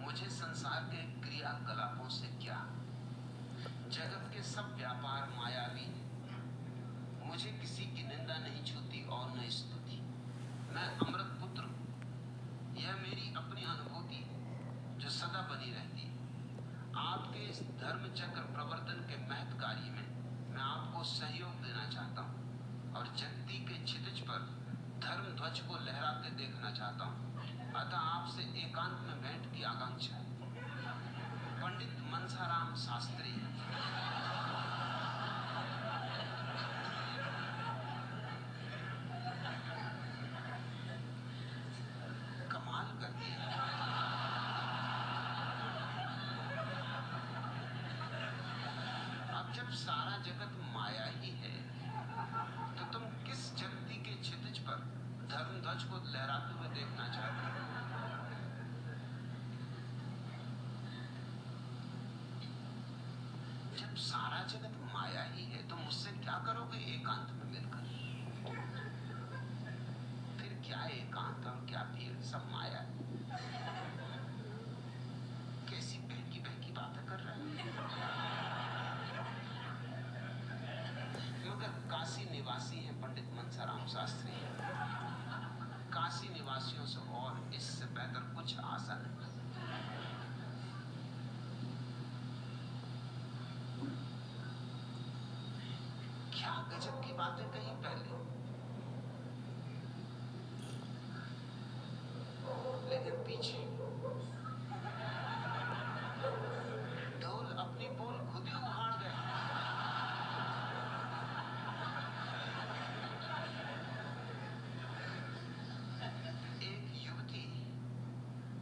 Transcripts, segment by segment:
मुझे संसार के क्रियाकलापों से क्या, जगत के सब व्यापार मायावी हैं। मुझे किसी की निंदा नहीं छूती और न स्तुति। मैं अमृत पुत्र हूं। यह मेरी अपनी अनुभूति है जो सदा बनी रहती है। आपके इस धर्म चक्र प्रवर्तन के महत् कार्य में मैं आपको सहयोग देना चाहता हूँ और जगती के क्षितिज पर धर्म ध्वज को लहराते देखना चाहता हूँ। अतः आपसे एकांत में भेंट की आकांक्षा है। पंडित मनसाराम शास्त्री। कमाल कर दिया। अब जब सारा जगत माया ही है तो तुम किस जगती के क्षितिज पर धर्म ध्वज को लहराते हुए देखना चाहते हो? जब सारा जगत माया ही है तो मुझसे क्या करोगे एकांत में मिलकर? फिर क्या एकांत और क्या भीड़, सब माया है। कैसी बहकी बहकी बातें कर रहे हैं। मगर काशी निवासी हैं पंडित मनसाराम शास्त्री। काशी निवासियों से और इससे बेहतर कुछ आशा नहीं। क्या गजब की बातें कही पहले, लेकिन पीछे ढोल अपनी पोल खुद ही उखाड़ गए। एक युवती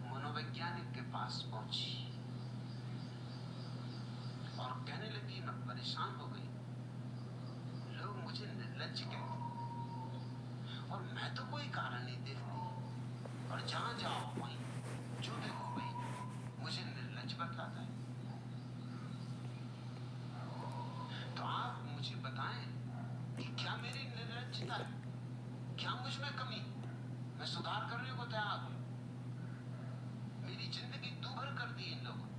मनोवैज्ञानिक के पास पहुंची और कहने लगी, मैं परेशान हो गई। लोग मुझे निर्लज्ज कहते और मैं तो कोई कारण नहीं देखती, और जहां जाओ वहीं, जो देखो वहीं मुझे निर्लज्ज बतलाता है। तो आप मुझे बताएं कि क्या मेरी निर्लज्जता है, क्या मुझ में कमी? मैं सुधार करने को तैयार हूं। मेरी जिंदगी दूभर कर दी इन लोगों।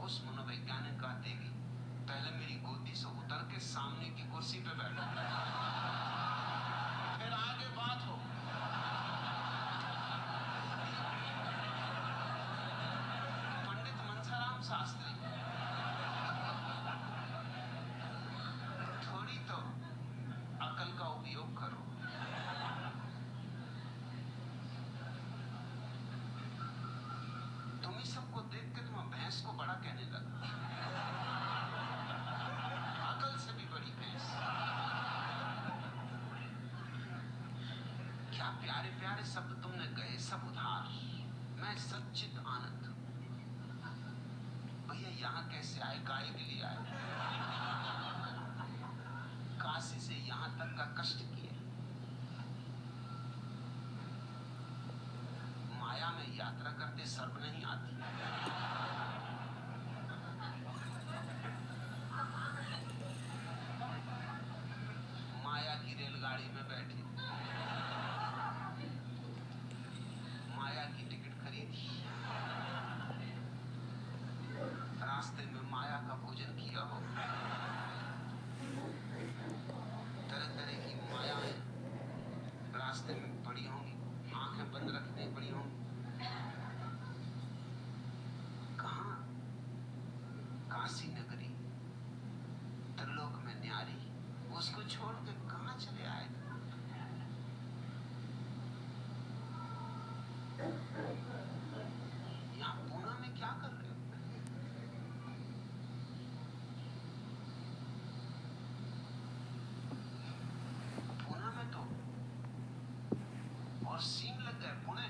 उस मनोवैज्ञानिक का देगी, पहले मेरी गोदी से उतर के सामने की कुर्सी पे बैठो, फिर आगे बात हो। पंडित मनसाराम शास्त्री, थोड़ी तो अकल का उपयोग करो। तुम ही सबको देख के तुम भैंस को बड़ा कहने लगा। अकल से भी बड़ी भैंस। क्या प्यारे प्यारे शब्द तुमने कहे, सब उधार। मैं सच्चित आनंद। भैया यहाँ कैसे आए, गाय के लिए आए? काशी से यहाँ तक का कष्ट किए। माया में यात्रा करते शर्म नहीं आती। माया की रेलगाड़ी में बैठे, माया की टिकट खरीदी, रास्ते में माया का भोजन किया हो। तरह तरह की मायाएं रास्ते में पड़ी होंगी, आंखें बंद रखनी पड़ी होंगी। कहां? काशी नगरी, त्रिलोक में न्यारी, उसको छोड़ के कहां चले आए? यहाँ पूना में क्या कर रहे हो? पूना में तो और सीन लग गए। पुणे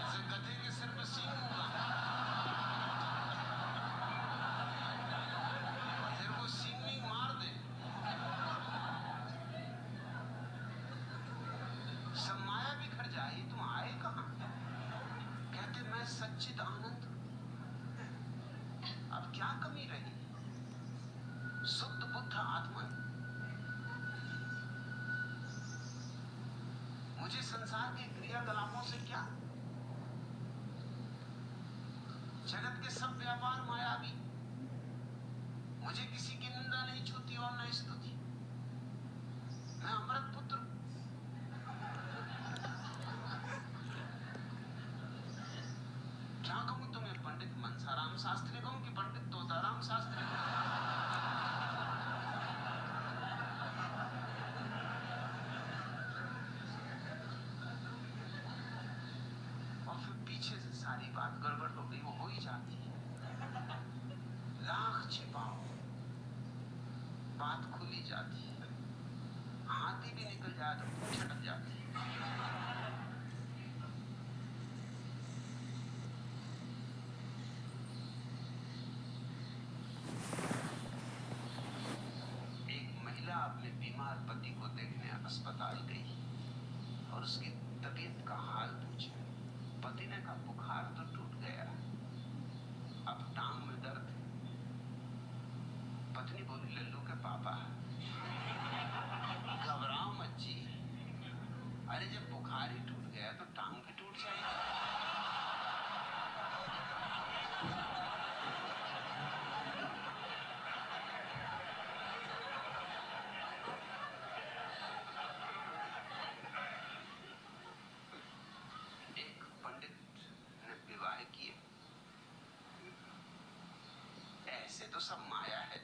ऐसे गधे के सिर पे सीन होगा। तेरे को सीन मार दे। सब माया बिखर जाए। तुम आए कहां? कहते मैं सच्चित आनंद। अब क्या कमी रही? शुद्ध बुद्ध आत्मा। मुझे संसार के क्रियाकलापों से क्या? जगत के सब व्यापार मायावी, मुझे किसी की निंदा नहीं छूती और न स्तुति। मैं अमृत पुत्र, क्या कहूं तुम्हें? पंडित मनसाराम शास्त्री कहूं कि पंडित तोताराम शास्त्री कहूं? और फिर पीछे से सारी बात गड़बड़ हो गई, वो हो ही जाती है। लाख छिपाओ, बात खुली जाती है। हाथी भी निकल जाए तो पूंछ अटक जाती है। एक महिला अपने बीमार पति को देखने अस्पताल गई और उसकी तबीयत का हाल पूछा। पति ने कहा बुखार तो टूट गया, अब टांग में दर्द है। पत्नी बोली लल्लू के पापा, घबराओ मत जी, अरे जब बुखार ही टूट गया तो टांग भी टूट जाएगी। एक पंडित ने विवाह किए। ऐसे तो सब माया है,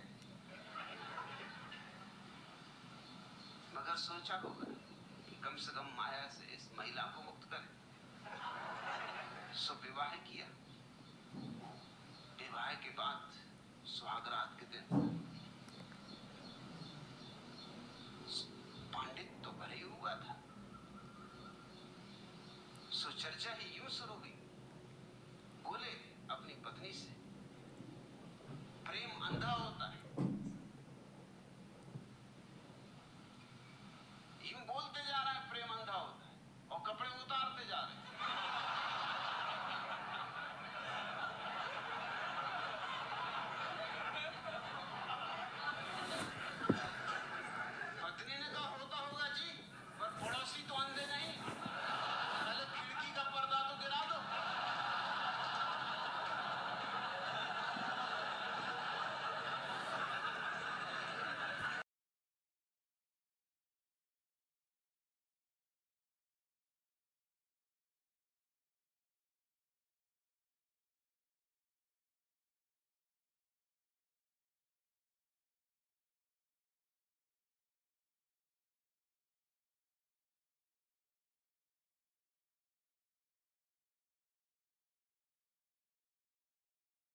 मगर सोचा होगा कि कम से कम माया से इस महिला को मुक्त करें। सो विवाह किया। विवाह के बाद सुहागरात के दिन पंडित तो भले ही हुआ था। सो चर्चा ही